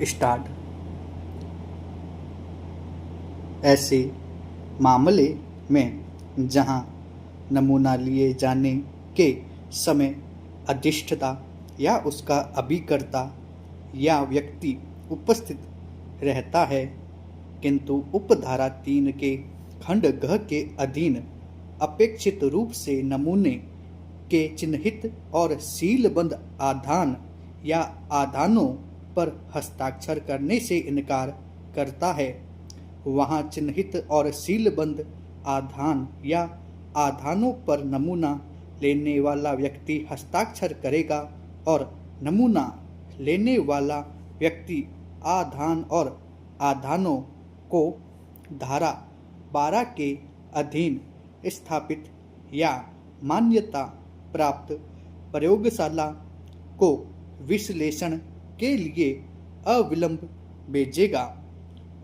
Start. ऐसे मामले में जहां नमूना लिए जाने के समय अधिष्ठाता या उसका अभिकर्ता या व्यक्ति उपस्थित रहता है, किंतु उपधारा 3 के खंड घ के अधीन अपेक्षित रूप से नमूने के चिन्हित और सीलबंद आधान या आधानों पर हस्ताक्षर करने से इनकार करता है, वहां चिन्हित और सीलबंद आधान या आधानों पर नमूना लेने वाला व्यक्ति हस्ताक्षर करेगा और नमूना लेने वाला व्यक्ति आधान और आधानों को धारा 12 के अधीन स्थापित या मान्यता प्राप्त प्रयोगशाला को विश्लेषण के लिए अविलंब भेजेगा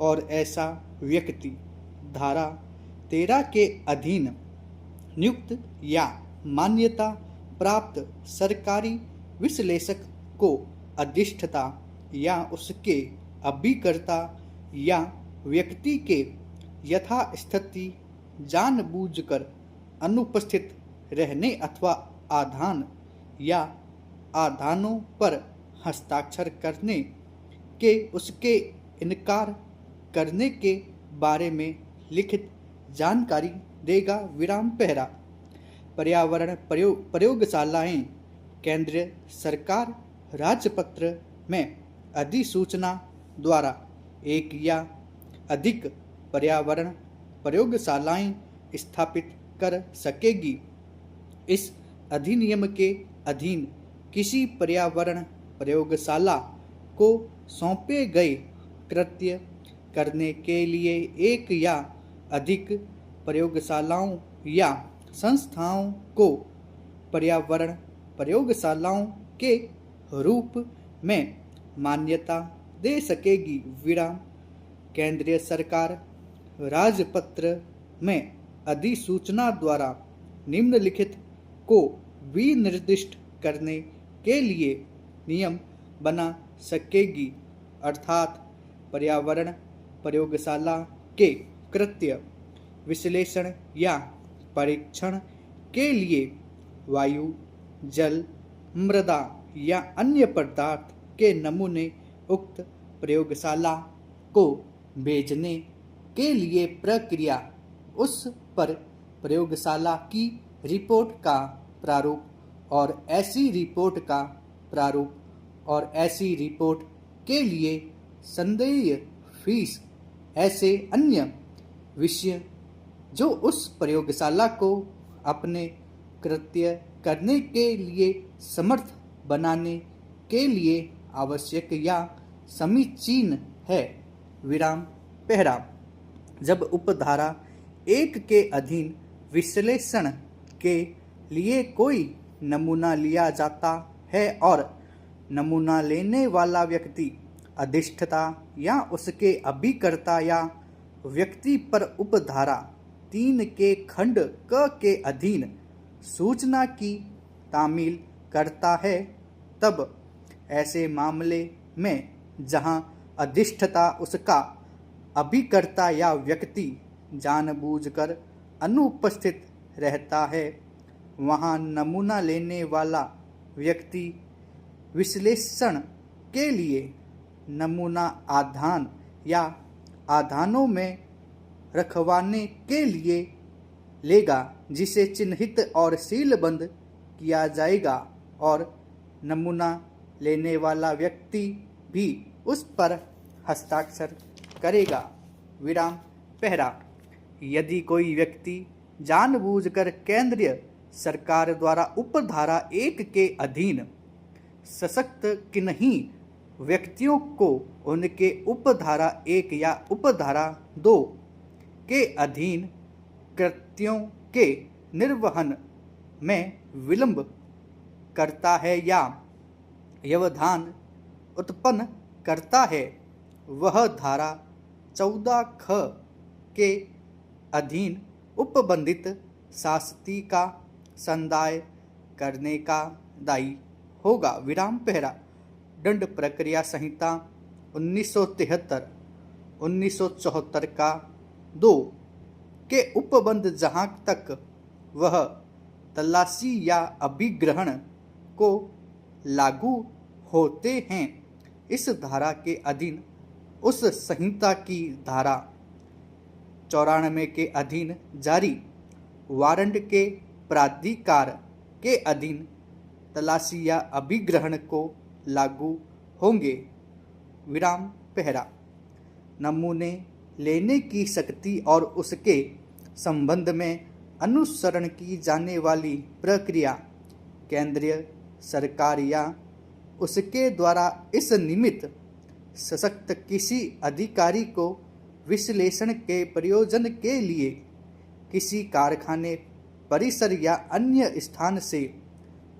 और ऐसा व्यक्ति धारा 13 के अधीन नियुक्त या मान्यता प्राप्त सरकारी विश्लेषक को अधिष्ठाता या उसके अभिकर्ता या व्यक्ति के यथास्थिति जानबूझकर अनुपस्थित रहने अथवा आधान या आधानों पर हस्ताक्षर करने के उसके इनकार करने के बारे में लिखित जानकारी देगा। विराम पहरा। पर्यावरण प्रयोगशालाएं केंद्रीय सरकार राजपत्र में अधिसूचना द्वारा एक या अधिक पर्यावरण प्रयोगशालाएं स्थापित कर सकेगी। इस अधिनियम के अधीन किसी पर्यावरण प्रयोगशाला को सौंपे गए कृत्य करने के लिए एक या अधिक प्रयोगशालाओं या संस्थाओं को पर्यावरण प्रयोगशालाओं के रूप में मान्यता दे सकेगी। विराम। केंद्रीय सरकार राजपत्र में अधिसूचना द्वारा निम्नलिखित को विनिर्दिष्ट करने के लिए नियम बना सकेगी, अर्थात पर्यावरण प्रयोगशाला के कृत्य विश्लेषण या परीक्षण के लिए वायु, जल, मृदा या अन्य पदार्थ के नमूने उक्त प्रयोगशाला को भेजने के लिए प्रक्रिया, उस पर प्रयोगशाला की रिपोर्ट का प्रारूप और ऐसी रिपोर्ट का प्रारूप और ऐसी रिपोर्ट के लिए संदेय फीस, ऐसे अन्य विषय जो उस प्रयोगशाला को अपने कृत्य करने के लिए समर्थ बनाने के लिए आवश्यक या समीचीन है। विराम पहरा। जब उपधारा 1 के अधीन विश्लेषण के लिए कोई नमूना लिया जाता है और नमूना लेने वाला व्यक्ति अधिष्ठाता या उसके अभिकर्ता या व्यक्ति पर उपधारा 3 के खंड क के अधीन सूचना की तामील करता है, तब ऐसे मामले में जहां अधिष्ठाता उसका अभिकर्ता या व्यक्ति जानबूझकर अनुपस्थित रहता है, वहां नमूना लेने वाला व्यक्ति विश्लेषण के लिए नमूना आधान या आधानों में रखवाने के लिए लेगा, जिसे चिन्हित और सीलबंद किया जाएगा और नमूना लेने वाला व्यक्ति भी उस पर हस्ताक्षर करेगा। विराम पहरा। यदि कोई व्यक्ति जानबूझकर केंद्रीय सरकार द्वारा उपधारा 1 के अधीन सशक्त किन्हीं व्यक्तियों को उनके उपधारा 1 या उपधारा 2 के अधीन कृत्यों के निर्वहन में विलंब करता है या व्यवधान उत्पन्न करता है, वह धारा 14 ख के अधीन उपबंधित शास्ति का संदाय करने का दायी होगा। विराम पहरा। दंड प्रक्रिया संहिता 1973 1974 का 2 के उपबंध जहाँ तक वह तलाशी या अभिग्रहण को लागू होते हैं, इस धारा के अधीन उस संहिता की धारा 94 के अधीन जारी वारंट के प्राधिकार के अधीन तलाशी या अभिग्रहण को लागू होंगे। विराम पहरा। नमूने लेने की शक्ति और उसके संबंध में अनुसरण की जाने वाली प्रक्रिया केंद्रीय सरकार या उसके द्वारा इस निमित्त सशक्त किसी अधिकारी को विश्लेषण के प्रयोजन के लिए किसी कारखाने, परिसर या अन्य स्थान से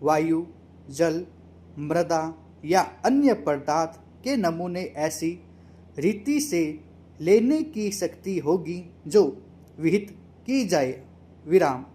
वायु, जल, मृदा या अन्य पदार्थ के नमूने ऐसी रीति से लेने की शक्ति होगी जो विहित की जाए। विराम।